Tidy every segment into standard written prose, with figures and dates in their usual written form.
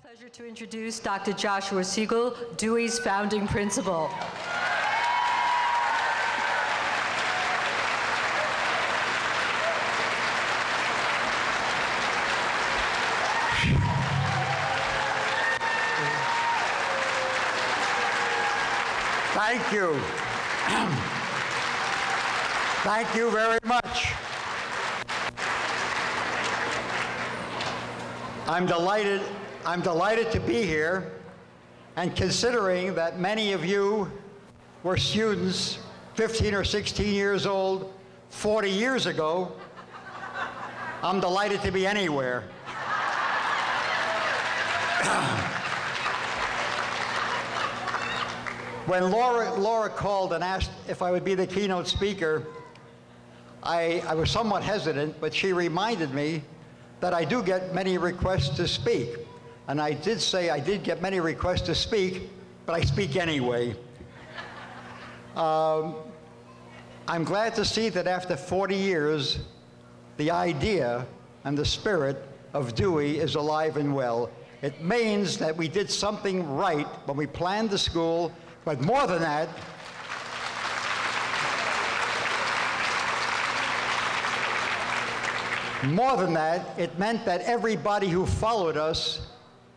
Pleasure to introduce Dr. Joshua Segal, Dewey's founding principal. Thank you. Thank you very much. I'm delighted to be here, and considering that many of you were students 15 or 16 years old 40 years ago, I'm delighted to be anywhere. When Laura called and asked if I would be the keynote speaker, I was somewhat hesitant, but she reminded me that I do get many requests to speak. And I did say I did get many requests to speak, but I speak anyway. I'm glad to see that after 40 years, the idea and the spirit of Dewey is alive and well. It means that we did something right when we planned the school, but more than that, it meant that everybody who followed us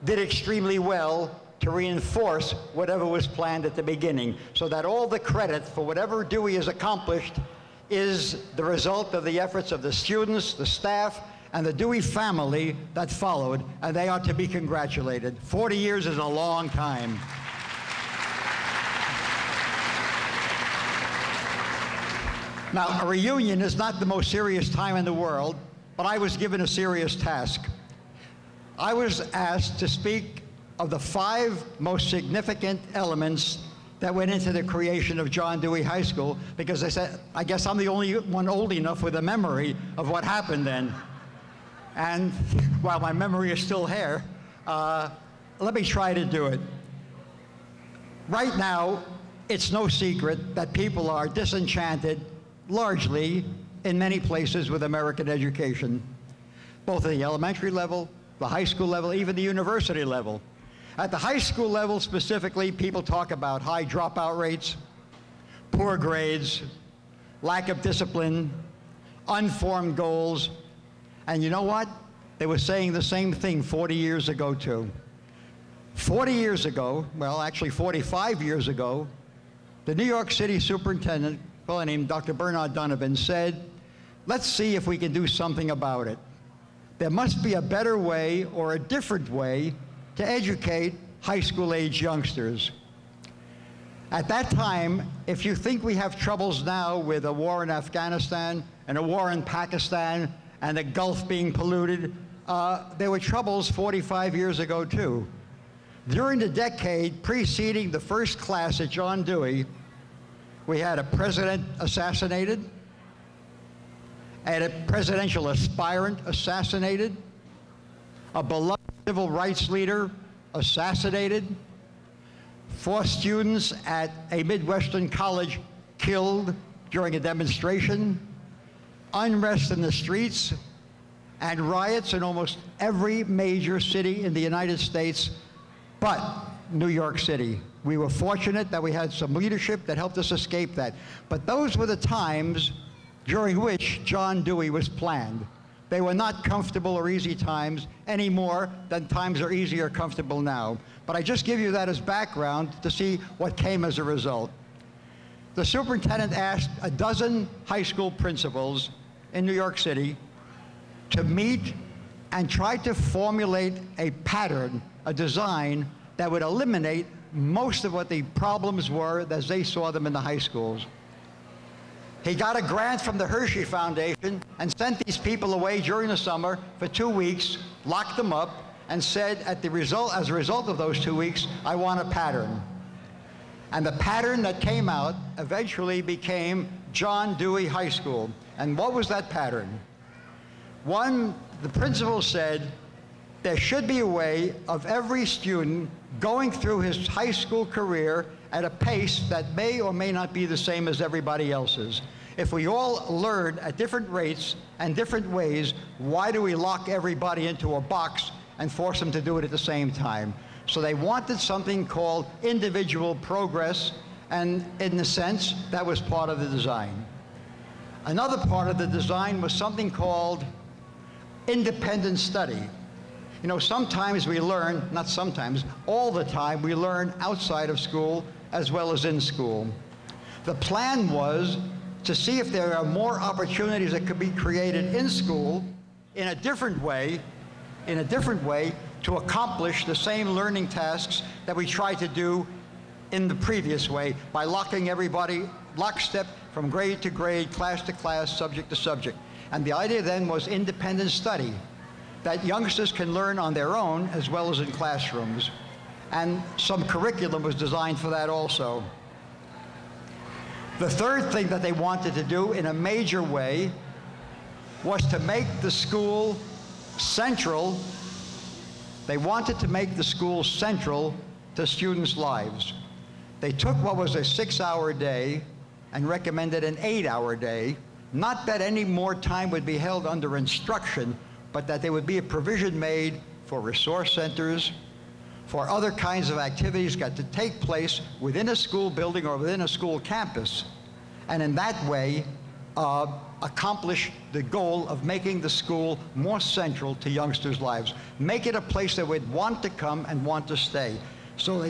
did extremely well to reinforce whatever was planned at the beginning, so that all the credit for whatever Dewey has accomplished is the result of the efforts of the students, the staff, and the Dewey family that followed, and they are to be congratulated. 40 years is a long time. Now, a reunion is not the most serious time in the world, but I was given a serious task. I was asked to speak of the 5 most significant elements that went into the creation of John Dewey High School, because I said, I guess I'm the only one old enough with a memory of what happened then. And while my memory is still here, let me try to do it. Right now, it's no secret that people are disenchanted, largely, in many places with American education, both at the elementary level, the high school level, even the university level. At the high school level specifically, people talk about high dropout rates, poor grades, lack of discipline, unformed goals, and you know what? They were saying the same thing 40 years ago too. 40 years ago, well actually 45 years ago, the New York City superintendent, a fellow named Dr. Bernard Donovan, said, let's see if we can do something about it. There must be a better way or a different way to educate high school age youngsters. At that time, if you think we have troubles now with a war in Afghanistan and a war in Pakistan and the Gulf being polluted, there were troubles 45 years ago too. During the decade preceding the first class at John Dewey, we had a president assassinated, and a presidential aspirant assassinated, a beloved civil rights leader assassinated, 4 students at a Midwestern college killed during a demonstration, unrest in the streets, and riots in almost every major city in the United States but New York City. We were fortunate that we had some leadership that helped us escape that. But those were the times during which John Dewey was planned. They were not comfortable or easy times any more than times are easy or comfortable now. But I just give you that as background to see what came as a result. The superintendent asked a dozen high school principals in New York City to meet and try to formulate a pattern, a design that would eliminate most of what the problems were as they saw them in the high schools. He got a grant from the Hershey Foundation and sent these people away during the summer for 2 weeks, locked them up, and said as a result of those 2 weeks, I want a pattern. And the pattern that came out eventually became John Dewey High School. And what was that pattern? One, the principal said, there should be a way of every student going through his high school career at a pace that may or may not be the same as everybody else's. If we all learn at different rates and different ways, why do we lock everybody into a box and force them to do it at the same time. So they wanted something called individual progress, and in a sense, that was part of the design. Another part of the design was something called independent study. You know, sometimes we learn, not sometimes, all the time, we learn outside of school as well as in school. The plan was to see if there are more opportunities that could be created in school in a different way to accomplish the same learning tasks that we tried to do in the previous way by locking everybody lockstep from grade to grade, class to class, subject to subject. And the idea then was independent study, that youngsters can learn on their own as well as in classrooms. And some curriculum was designed for that also. The third thing that they wanted to do in a major way was to make the school central. They wanted to make the school central to students' lives. They took what was a 6-hour day and recommended an 8-hour day. Not that any more time would be held under instruction, but that there would be a provision made for resource centers, for other kinds of activities got to take place within a school building or within a school campus, and in that way accomplish the goal of making the school more central to youngsters' lives. Make it a place that would want to come and want to stay. So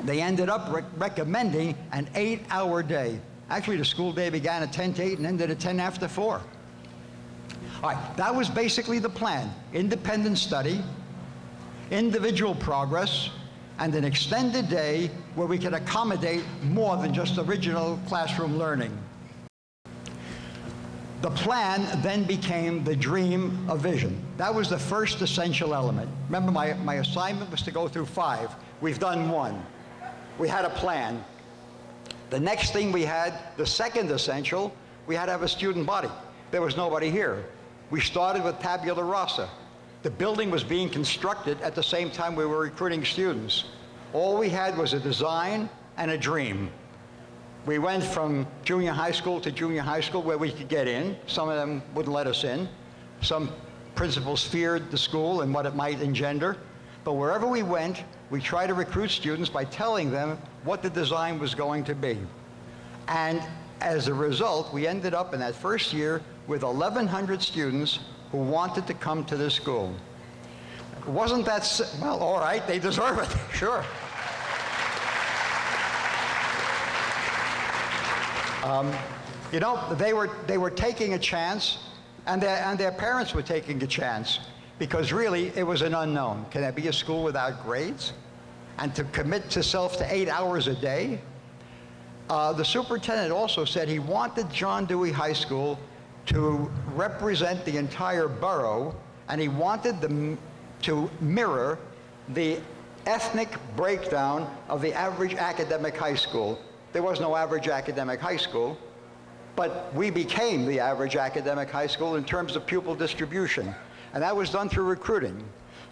they ended up recommending an 8-hour day. Actually, the school day began at 10 to 8 and ended at 10 after 4. All right, that was basically the plan. Independent study, individual progress, and an extended day where we could accommodate more than just original classroom learning. The plan then became the dream of vision. That was the first essential element. Remember, my assignment was to go through 5. We've done 1. We had a plan. The next thing we had, the second essential, we had to have a student body. There was nobody here. We started with tabula rasa. The building was being constructed at the same time we were recruiting students. All we had was a design and a dream. We went from junior high school to junior high school where we could get in. Some of them wouldn't let us in. Some principals feared the school and what it might engender. But wherever we went, we tried to recruit students by telling them what the design was going to be. And as a result, we ended up in that first year with 1,100 students who wanted to come to this school. Wasn't that, well, all right, they deserve it, sure. You know, they were taking a chance, and their parents were taking a chance, because really it was an unknown. Can there be a school without grades? And to commit to self to 8 hours a day? The superintendent also said he wanted John Dewey High School to represent the entire borough, and he wanted them to mirror the ethnic breakdown of the average academic high school. There was no average academic high school, but we became the average academic high school in terms of pupil distribution, and that was done through recruiting.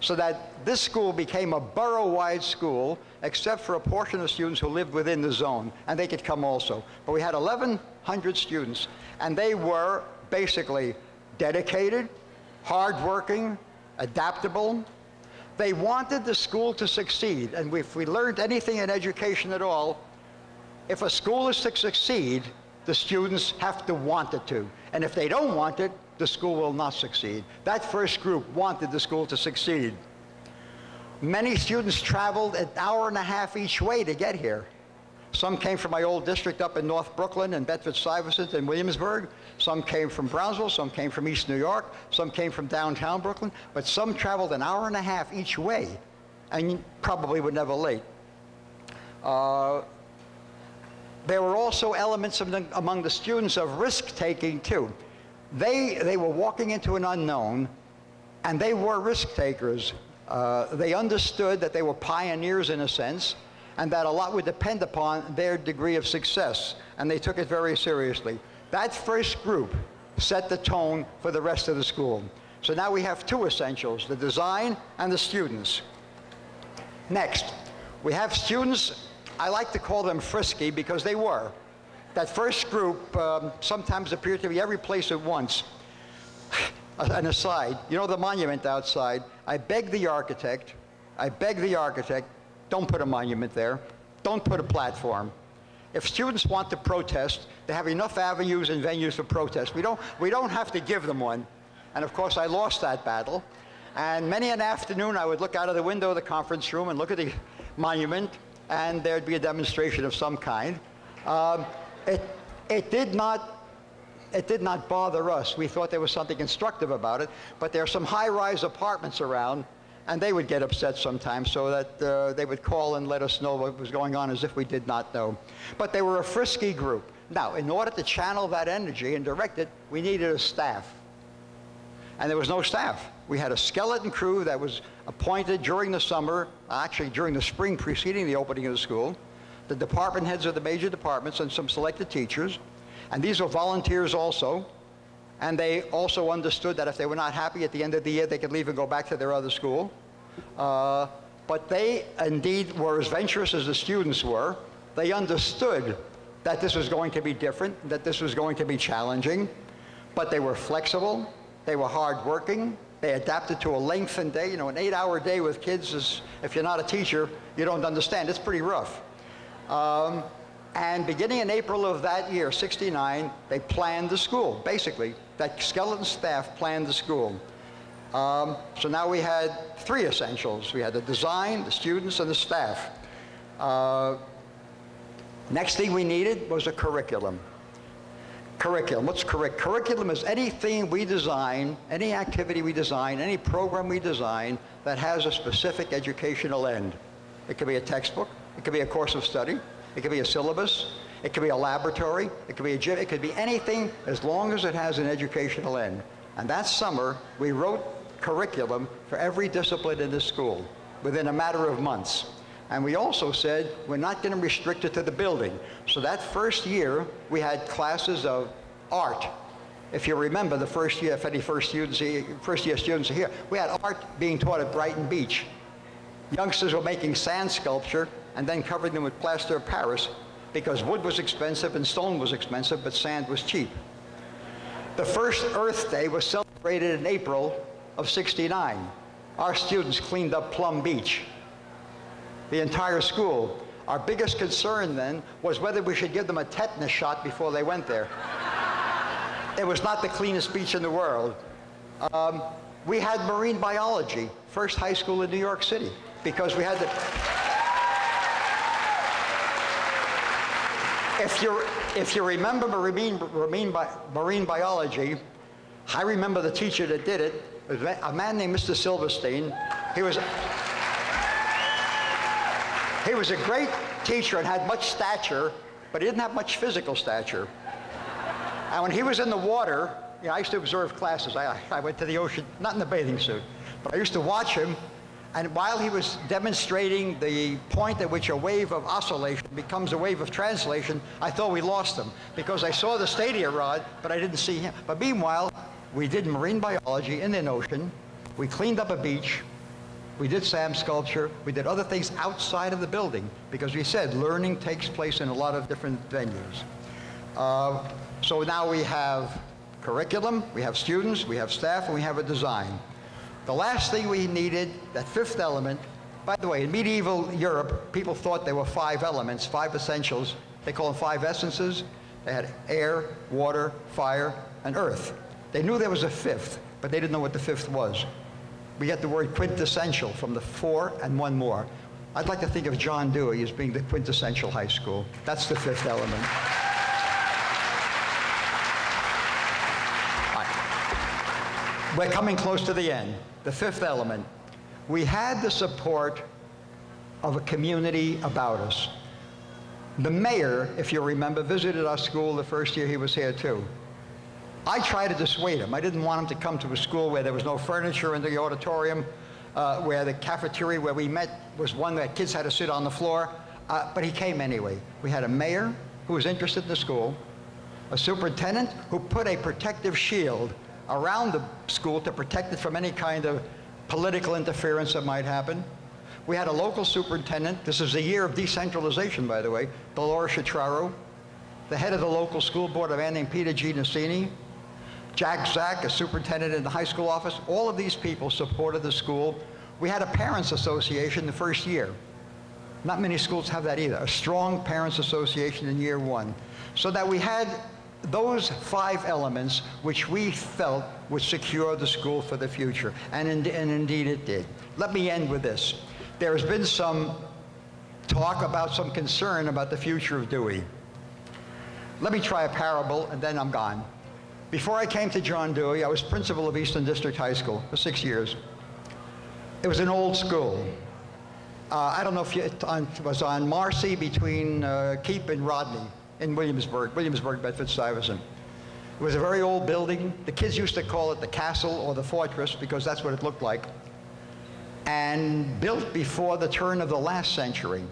So that this school became a borough-wide school, except for a portion of students who lived within the zone, and they could come also. But we had 1,100 students, and they were basically dedicated, hardworking, adaptable. They wanted the school to succeed, and if we learned anything in education at all, if a school is to succeed, the students have to want it to. And if they don't want it, the school will not succeed. That first group wanted the school to succeed. Many students traveled an hour and a half each way to get here. Some came from my old district up in North Brooklyn and Bedford-Stuyvesant and Williamsburg. Some came from Brownsville, some came from East New York, some came from downtown Brooklyn, but some traveled an hour and a half each way and probably were never late. There were also elements among the students of risk-taking too. They were walking into an unknown, and they were risk takers. They understood that they were pioneers in a sense, and that a lot would depend upon their degree of success, and they took it very seriously. That first group set the tone for the rest of the school. So now we have 2 essentials, the design and the students. Next, we have students, I like to call them frisky because they were. That first group sometimes appeared to be every place at once. an aside, you know the monument outside? I beg the architect, don't put a monument there. Don't put a platform. If students want to protest, they have enough avenues and venues for protest. We don't have to give them one. And of course, I lost that battle. And many an afternoon, I would look out of the window of the conference room and look at the monument, and there'd be a demonstration of some kind. It did not bother us. We thought there was something instructive about it, but there are some high-rise apartments around, and they would get upset sometimes, so that they would call and let us know what was going on as if we did not know. But they were a frisky group. Now, in order to channel that energy and direct it, we needed a staff. And there was no staff. We had a skeleton crew that was appointed during the summer, actually during the spring preceding the opening of the school, the department heads of the major departments and some selected teachers. And these were volunteers also. And they also understood that if they were not happy at the end of the year, they could leave and go back to their other school. But they indeed were as venturous as the students were. They understood that this was going to be different, that this was going to be challenging. But they were flexible. They were hardworking. They adapted to a lengthened day. You know, an 8-hour day with kids is, if you're not a teacher, you don't understand. It's pretty rough. And beginning in April of that year, '69, they planned the school, basically. That skeleton staff planned the school. So now we had 3 essentials. We had the design, the students, and the staff. Next thing we needed was a curriculum. Curriculum, what's correct? Curriculum is anything we design, any activity we design, any program we design that has a specific educational end. It could be a textbook, it could be a course of study, it could be a syllabus, it could be a laboratory, it could be a gym, it could be anything as long as it has an educational end. And that summer, we wrote curriculum for every discipline in the school within a matter of months. And we also said, we're not going to restrict it to the building. So that first year, we had classes of art. If you remember the first year, if any first-year students are here, we had art being taught at Brighton Beach. Youngsters were making sand sculpture and then covering them with plaster of Paris because wood was expensive and stone was expensive, but sand was cheap. The first Earth Day was celebrated in April of '69. Our students cleaned up Plum Beach. The entire school. Our biggest concern then was whether we should give them a tetanus shot before they went there. It was not the cleanest beach in the world. We had marine biology, first high school in New York City, because we had the... If you remember marine biology, I remember the teacher that did it. It was a man named Mr. Silverstein. He was a great teacher and had much stature, but he didn't have much physical stature. And when he was in the water, you know, I used to observe classes. I went to the ocean, not in the bathing suit, but I used to watch him. And while he was demonstrating the point at which a wave of oscillation becomes a wave of translation, I thought we lost him because I saw the stadia rod, but I didn't see him. But meanwhile, we did marine biology in an ocean. We cleaned up a beach. We did sand sculpture. We did other things outside of the building because we said learning takes place in a lot of different venues. So now we have curriculum, we have students, we have staff, and we have a design. The last thing we needed, that 5th element, by the way, in medieval Europe, people thought there were 5 elements, 5 essentials. They call them 5 essences. They had air, water, fire, and earth. They knew there was a 5th, but they didn't know what the 5th was. We get the word quintessential from the 4 and 1 more. I'd like to think of John Dewey as being the quintessential high school. That's the 5th element. Right. We're coming close to the end. The 5th element. We had the support of a community about us. The mayor, if you remember, visited our school the first year he was here too. I tried to dissuade him. I didn't want him to come to a school where there was no furniture in the auditorium, where the cafeteria where we met was one that kids had to sit on the floor, but he came anyway. We had a mayor who was interested in the school, a superintendent who put a protective shield around the school to protect it from any kind of political interference that might happen. We had a local superintendent. This is the year of decentralization, by the way, Dolores Chitraro, the head of the local school board, a man named Peter G. Nacini, Jack Zack, a superintendent in the high school office, all of these people supported the school. We had a parents association the first year. Not many schools have that either, a strong parents association in year one. So that we had those 5 elements which we felt would secure the school for the future, and indeed it did. Let me end with this. There has been some talk about some concern about the future of Dewey. Let me try a parable and then I'm gone. Before I came to John Dewey, I was principal of Eastern District High School for 6 years. It was an old school. I don't know if it was on Marcy between Keep and Rodney in Williamsburg, Bedford-Stuyvesant. It was a very old building. The kids used to call it the castle or the fortress because that's what it looked like. And built before the turn of the last century.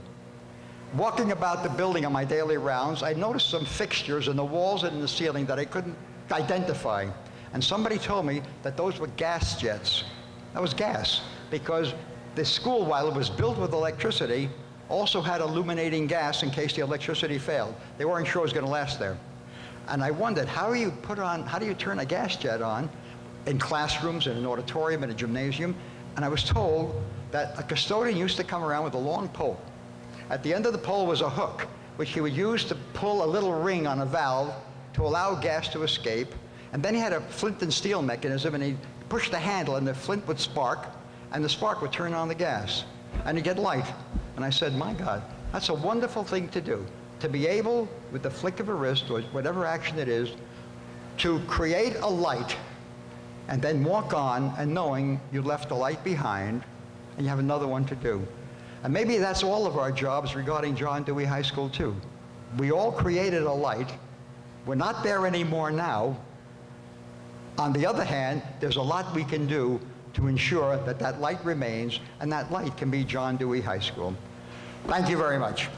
Walking about the building on my daily rounds, I noticed some fixtures in the walls and in the ceiling that I couldn't identify. And somebody told me that those were gas jets. That was gas, because the school, while it was built with electricity, also had illuminating gas in case the electricity failed. They weren't sure it was going to last there. And I wondered, how do you turn a gas jet on in classrooms, in an auditorium, in a gymnasium? And I was told that a custodian used to come around with a long pole. At the end of the pole was a hook, which he would use to pull a little ring on a valve to allow gas to escape. And then he had a flint and steel mechanism, and he'd push the handle, and the flint would spark, and the spark would turn on the gas, and you'd get light. And I said, my God, that's a wonderful thing to do, to be able, with the flick of a wrist, or whatever action it is, to create a light, and then walk on, and knowing you left a light behind, and you have another one to do. And maybe that's all of our jobs regarding John Dewey High School, too. We all created a light. We're not there anymore now. On the other hand, there's a lot we can do to ensure that that light remains, and that light can be John Dewey High School. Thank you very much.